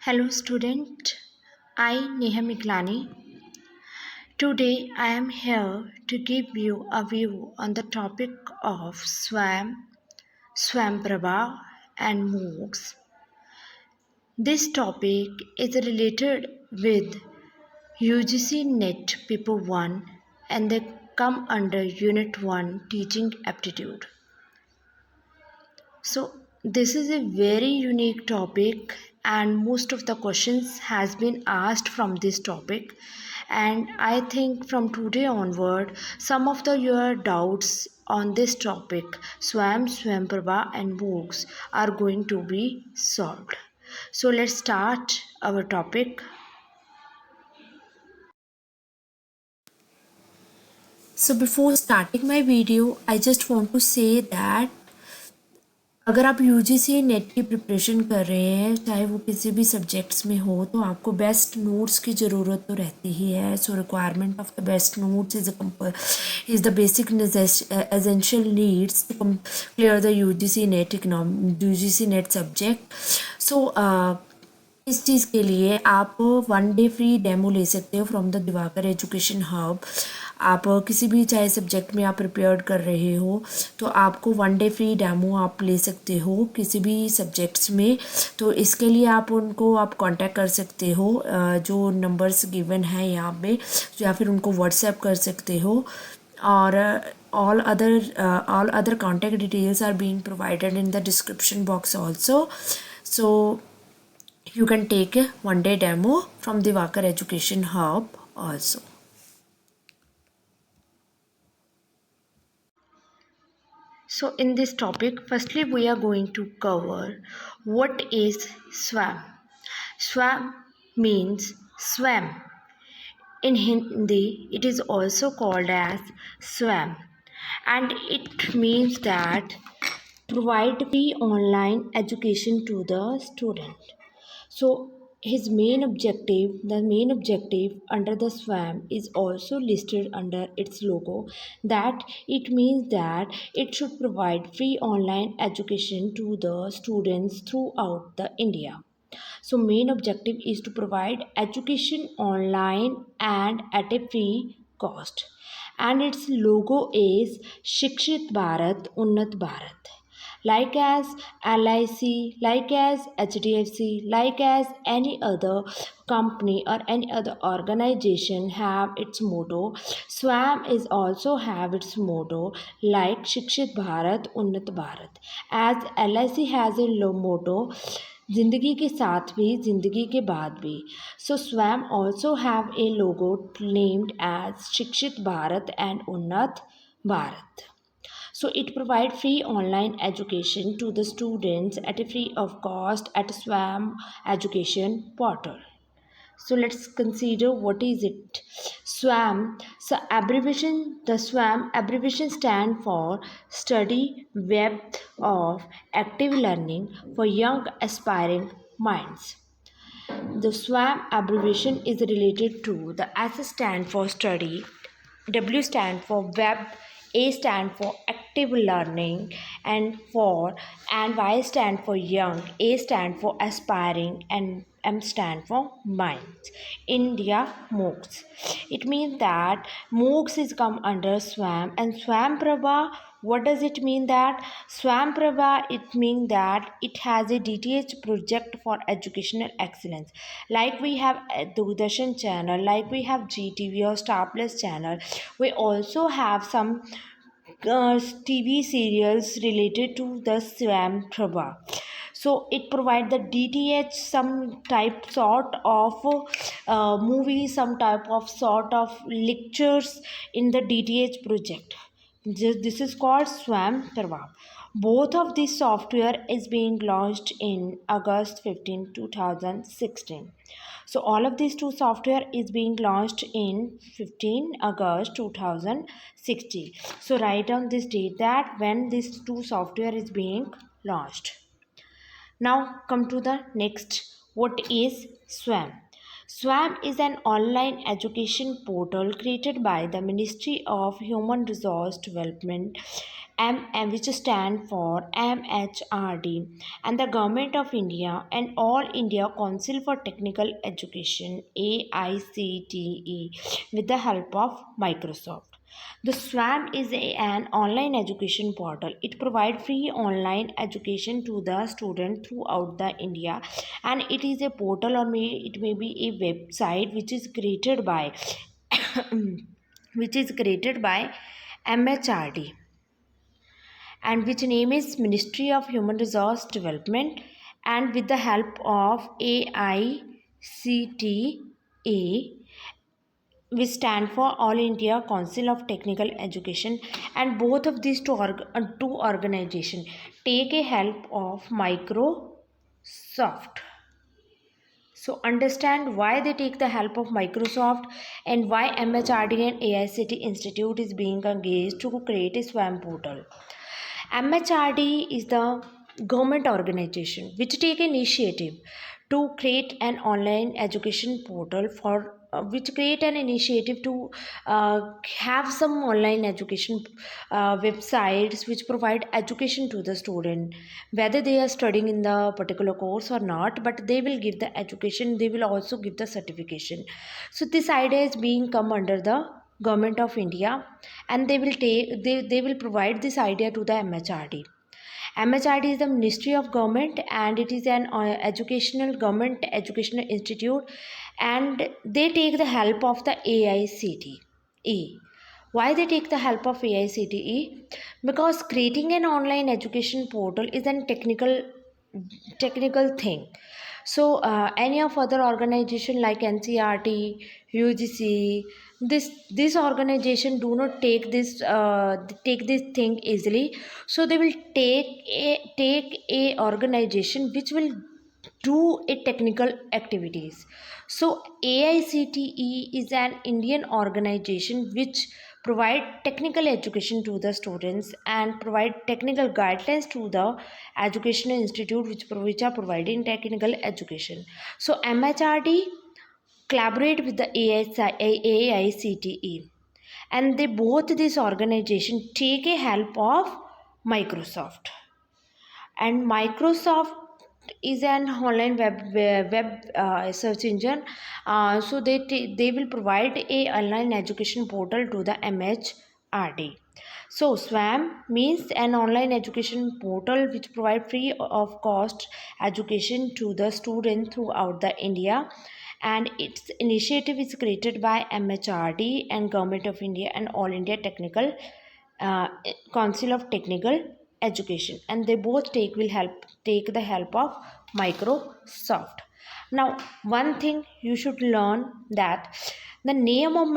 Hello student, I Neha Miklani. Today I am here to give you a view on the topic of Swamprabha and MOOCs. This topic is related with UGC NET Paper 1 and they come under Unit 1 Teaching Aptitude. So this is a very unique topic and most of the questions has been asked from this topic, and I think from today onward some of your doubts on this topic Swamprabha and MOOCs are going to be solved. So let's start our topic. So before starting my video, I just want to say that अगर आप UGC net की preparation कर रहे हैं, चाहे वो किसी भी सब्जेक्ट्स में हो, तो आपको बेस्ट नोट्स की ज़रूरत तो रहती ही है. So requirement of the best notes is the basic essential needs to clear the UGC NET subject. So इस चीज़ के लिए आप 1 डे फ्री डेमो ले सकते हो from the Diwakar education hub. आप किसी भी चाहे सब्जेक्ट में आप प्रिपेयर कर रहे हो तो आपको 1 डे फ्री डेमो आप ले सकते हो किसी भी सब्जेक्ट्स में. तो इसके लिए आप कांटेक्ट कर सकते हो जो नंबर्स गिवन हैं यहाँ पे, या फिर उनको व्हाट्सएप कर सकते हो. और all other contact details are being provided in the description box also. So you can take a 1 day demo from the Vakar Education Hub also. So in this topic, firstly we are going to cover what is SWAM. SWAM means swam. In Hindi, it is also called as SWAM, and it means that provide free online education to the student. So the main objective under the SWAM is also listed under its logo, that it means that it should provide free online education to the students throughout the India. So main objective is to provide education online and at a free cost. And its logo is Shikshit Bharat, Unnat Bharat. Like as LIC, like as HDFC, like as any other company or any other organization have its motto, SWAM is also have its motto like Shikshit Bharat, Unnat Bharat. As LIC has a motto, जिंदगी के साथ भी जिंदगी के बाद भी. So SWAM also have a logo named as Shikshit Bharat and Unnat Bharat. So it provide free online education to the students at a free of cost at SWAM education portal. So let's consider what is it. SWAM. The SWAM abbreviation stand for Study Web of Active Learning for Young Aspiring Minds. The SWAM abbreviation is related to the S stand for study, W stand for web, A stand for active learning, and Y stand for young, A stand for aspiring, and M stand for minds. India MOOCs. It means that MOOCs is come under SWAM, and Swamprabha, what does it mean that Swamprabha? It means that it has a DTH project for educational excellence. Like we have Doordarshan channel, like we have GTV or Star Plus channel, we also have some TV serials related to the Swamprabha. So it provides the DTH some type sort of movie, some type of sort of lectures in the DTH project. This is called Swamprabha. Both of these software is being launched in August 15, 2016. So all of these two software is being launched in 15 August 2016. So write down this date that when this two software is being launched. Now come to the next. What is SWAM? SWAM is an online education portal created by the Ministry of Human Resource Development, which stands for MHRD, and the Government of India and All India Council for Technical Education AICTE with the help of Microsoft. The SWAM is an online education portal. It provides free online education to the student throughout the India, and it is a portal or it may be a website which is created by which is created by MHRD, and which name is Ministry of Human Resource Development, and with the help of AICTE, which stand for All India Council of Technical Education, and both of these two organizations take a help of Microsoft. So understand why they take the help of Microsoft and why MHRD and AICT Institute is being engaged to create a SWAM portal. MHRD is the government organization which take initiative to create an online education portal for which create an initiative to have some online education websites which provide education to the student, whether they are studying in the particular course or not, but they will give the education, they will also give the certification. So this idea is being come under the Government of India, and they will provide this idea to the MHRD. MHRD is the Ministry of Government, and it is an educational government educational institute, and they take the help of the AICTE. Why they take the help of AICTE? Because creating an online education portal is a technical thing. So any of other organization like NCRT, UGC, this organization do not take this thing easily. So they will take a organization which will do a technical activities. So AICTE is an Indian organization which provide technical education to the students and provide technical guidelines to the educational institute which are providing technical education. So MHRD collaborate with the AICTE, and they both this organization take a help of Microsoft, and Microsoft is an online web search engine. So they will provide a online education portal to the MHRD. So SWAM means an online education portal which provide free of cost education to the student throughout the India, and its initiative is created by MHRD and Government of India and All India Technical uh, Council of Technical Education, and they both take the help of Microsoft. Now one thing you should learn that the name of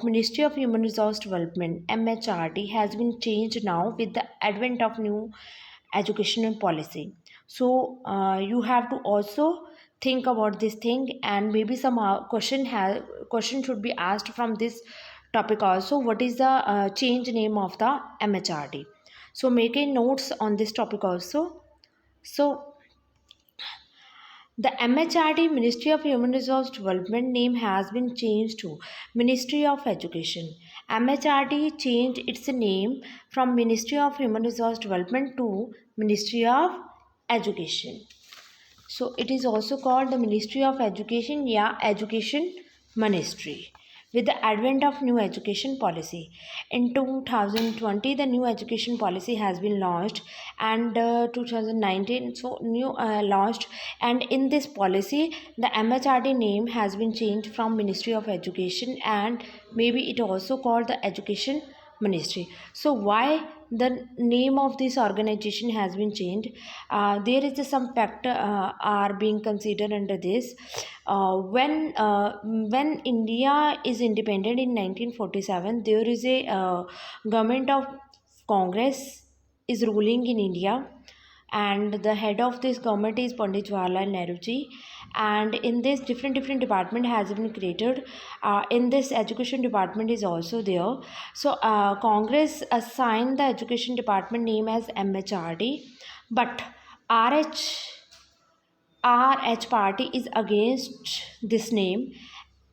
Ministry of Human Resource Development MHRD has been changed now with the advent of new educational policy. So you have to also think about this thing, and maybe some question should be asked from this topic also. What is the change name of the MHRD? So make a notes on this topic also. So the MHRD Ministry of Human Resource Development name has been changed to Ministry of Education. MHRD changed its name from Ministry of Human Resource Development to Ministry of Education. So it is also called the Ministry of Education, yeah, Education Ministry. With the advent of new education policy in 2020, the new education policy has been launched, and 2019 so new launched, and in this policy the MHRD name has been changed from Ministry of Education, and maybe it also called the Education Ministry. So why the name of this organization has been changed? There is some factor are being considered under this. When India is independent in 1947, there is a government of Congress is ruling in India, and the head of this government is Pandit Jawaharlal Nehru ji. And in this different department has been created. In this education department is also there. So Congress assigned the education department name as MHRD, but RH RH party is against this name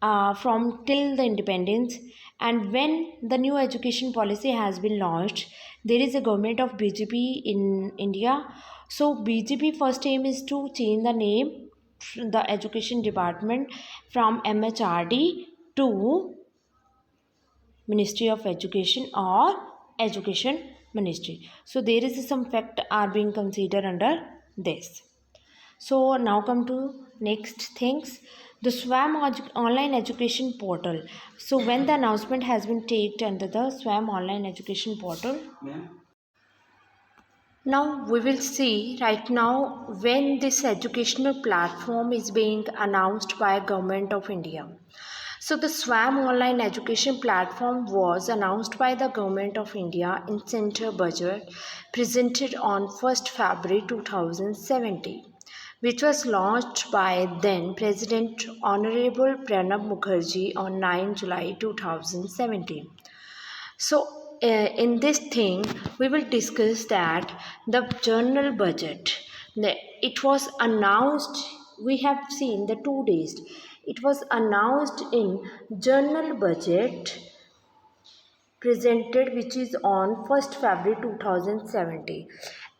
from till the independence. And when the new education policy has been launched, there is a government of BJP in India. So BJP first aim is to change the name, the education department, from MHRD to Ministry of Education or Education Ministry. So there is some fact are being considered under this. So now come to next things, the SWAM online education portal. So when the announcement has been taken under the SWAM online education portal, now we will see right now when this educational platform is being announced by Government of India. So the SWAM online education platform was announced by the Government of India in Center Budget presented on 1st February 2017, which was launched by then President Honorable Pranab Mukherjee on 9 July 2017. So in this thing we will discuss that the general budget, it was announced, we have seen the 2 days, it was announced in general budget presented which is on 1st February 2017,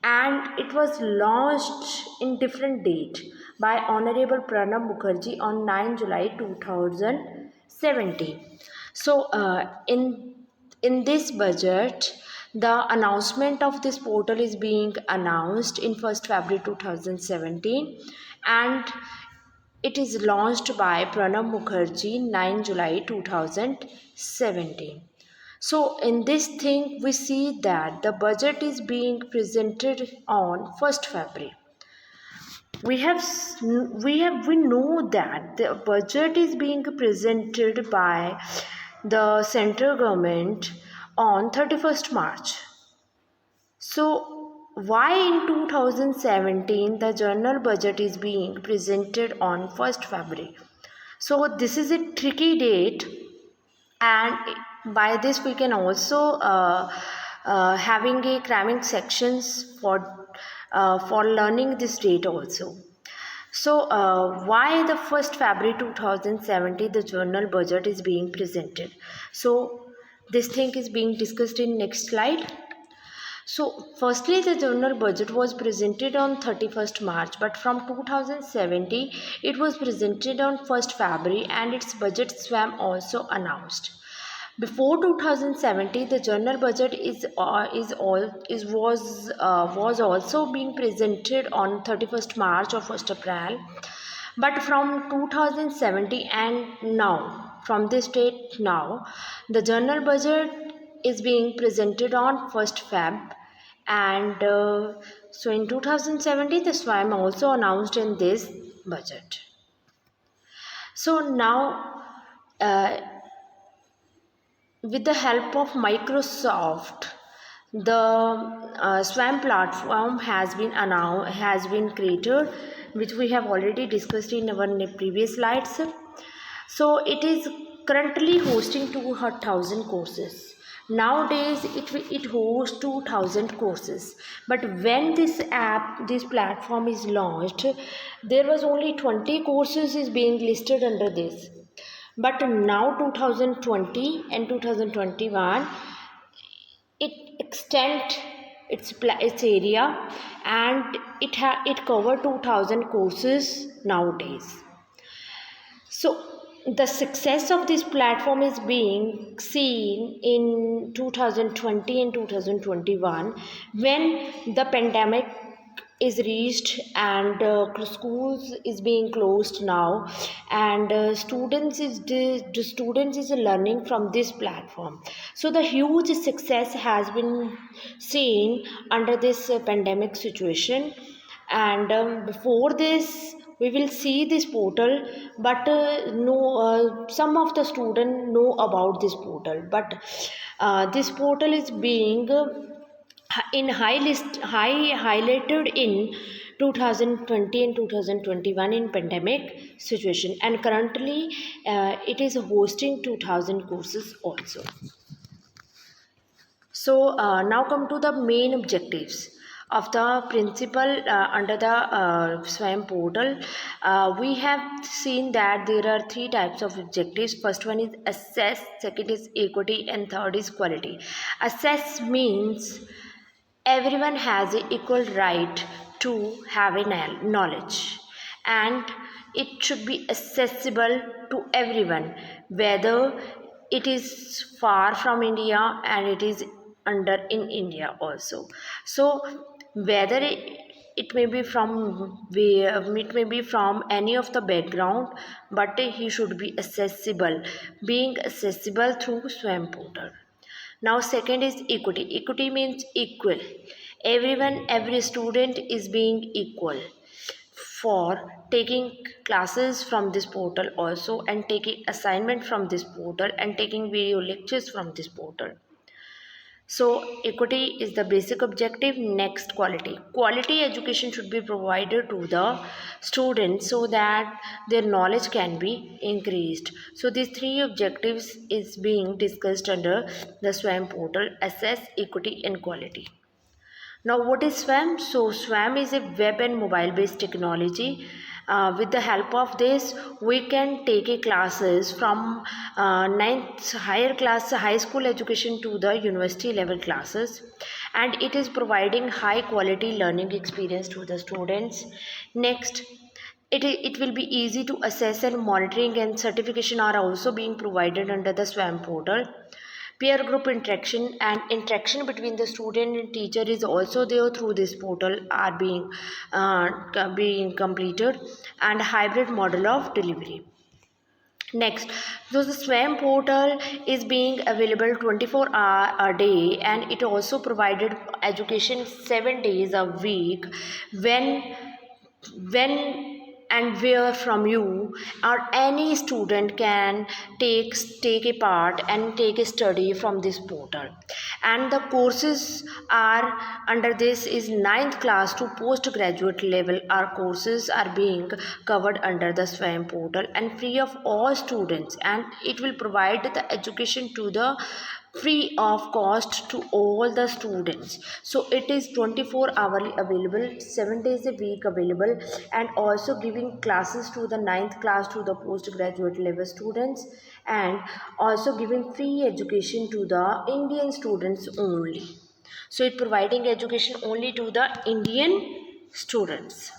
and it was launched in different date by Honorable Pranab Mukherjee on 9 July 2017. So in this budget, the announcement of this portal is being announced in 1st February 2017, and it is launched by Pranab Mukherjee 9 July 2017. So in this thing we see that the budget is being presented on 1st February. We know that the budget is being presented by the central government on 31st March. So why in 2017 the general budget is being presented on 1st February? So this is a tricky date, and by this we can also having a cramming sections for learning this date also. So why the 1st February 2017 the journal budget is being presented? So this thing is being discussed in next slide. So firstly the journal budget was presented on 31st March, but from 2017 it was presented on 1st February, and its budget swam also announced. Before 2017, the general budget was also being presented on 31st March or 1st April, but from 2017 and now, from this date now, the general budget is being presented on 1st Feb, and so in 2017 the SWAM also announced in this budget. So now with the help of Microsoft, the SWAM platform has been created, which we have already discussed in our previous slides. So it is currently hosting 2,000 courses. Nowadays it hosts 2,000 courses, but when this platform is launched, there was only 20 courses is being listed under this. But now 2020 and 2021 it extend its area, and it cover 2,000 courses nowadays. So the success of this platform is being seen in 2020 and 2021 when the pandemic is reached, and schools is being closed now, and students is learning from this platform. So the huge success has been seen under this pandemic situation, and before this we will see this portal, but no some of the students know about this portal, but this portal is being in highlighted in 2020 and 2021 in pandemic situation, and currently it is hosting 2,000 courses also. So now come to the main objectives. of the principal under the SWAYAM portal. We have seen that there are three types of objectives. First one is assess, second is equity, and third is quality. Assess means everyone has an equal right to have a knowledge, and it should be accessible to everyone, whether it is far from India and it is under in India also. So whether it may be from it may be from any of the background, but he should be accessible, being accessible through SWAYAM portal. Now second is equity. Equity means equal. Everyone, every student is being equal for taking classes from this portal also, and taking assignment from this portal, and taking video lectures from this portal. So equity is the basic objective. Next, quality. Quality education should be provided to the students so that their knowledge can be increased. So these three objectives is being discussed under the SWAYAM portal: assess, equity, and quality. Now, what is SWAYAM? So, SWAYAM is a web and mobile based technology. With the help of this, we can take a classes from ninth higher class high school education to the university level classes, and it is providing high quality learning experience to the students. Next, it will be easy to assess, and monitoring and certification are also being provided under the SWAYAM portal. Peer group interaction and interaction between the student and teacher is also there through this portal are being completed, and hybrid model of delivery. Next, so the SWAYAM portal is being available 24 hours a day, and it also provided education 7 days a week. When and where from you or any student can take a part and take a study from this portal, and the courses are under this is ninth class to postgraduate level. Our courses are being covered under the SWAYAM portal and free of all students, and it will provide the education to the free of cost to all the students. So it is 24 hourly available, 7 days a week available, and also giving classes to the ninth class to the postgraduate level students, and also giving free education to the Indian students only. So it providing education only to the Indian students.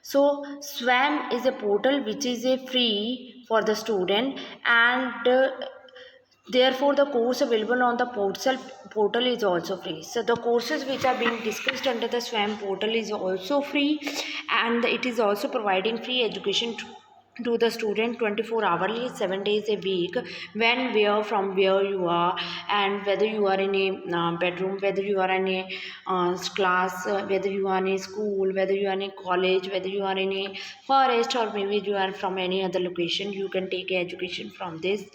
So SWAYAM is a portal which is a free for the student, and therefore, the course available on the portal is also free. So the courses which are being discussed under the SWAYAM portal is also free, and it is also providing free education to the student 24 hourly, 7 days a week, when, where, from where you are, and whether you are in a bedroom, whether you are in a class, whether you are in a school, whether you are in a college, whether you are in a forest, or maybe you are from any other location, you can take education from this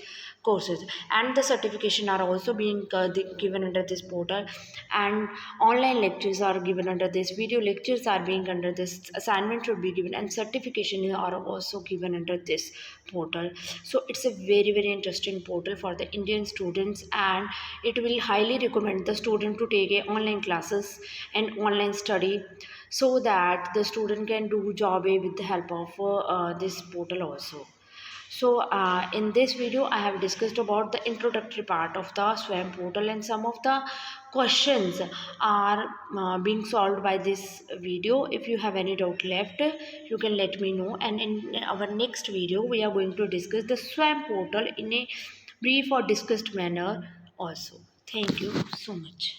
courses. And the certification are also being given under this portal, and online lectures are given under this, video lectures are being under this, assignment should be given, and certification are also given under this portal. So it's a very interesting portal for the Indian students, and it will highly recommend the student to take a online classes and online study, so that the student can do job with the help of this portal also. So in this video, I have discussed about the introductory part of the SWAYAM portal, and some of the questions are being solved by this video. If you have any doubt left, you can let me know. And in our next video, we are going to discuss the SWAYAM portal in a brief or discussed manner also. Thank you so much.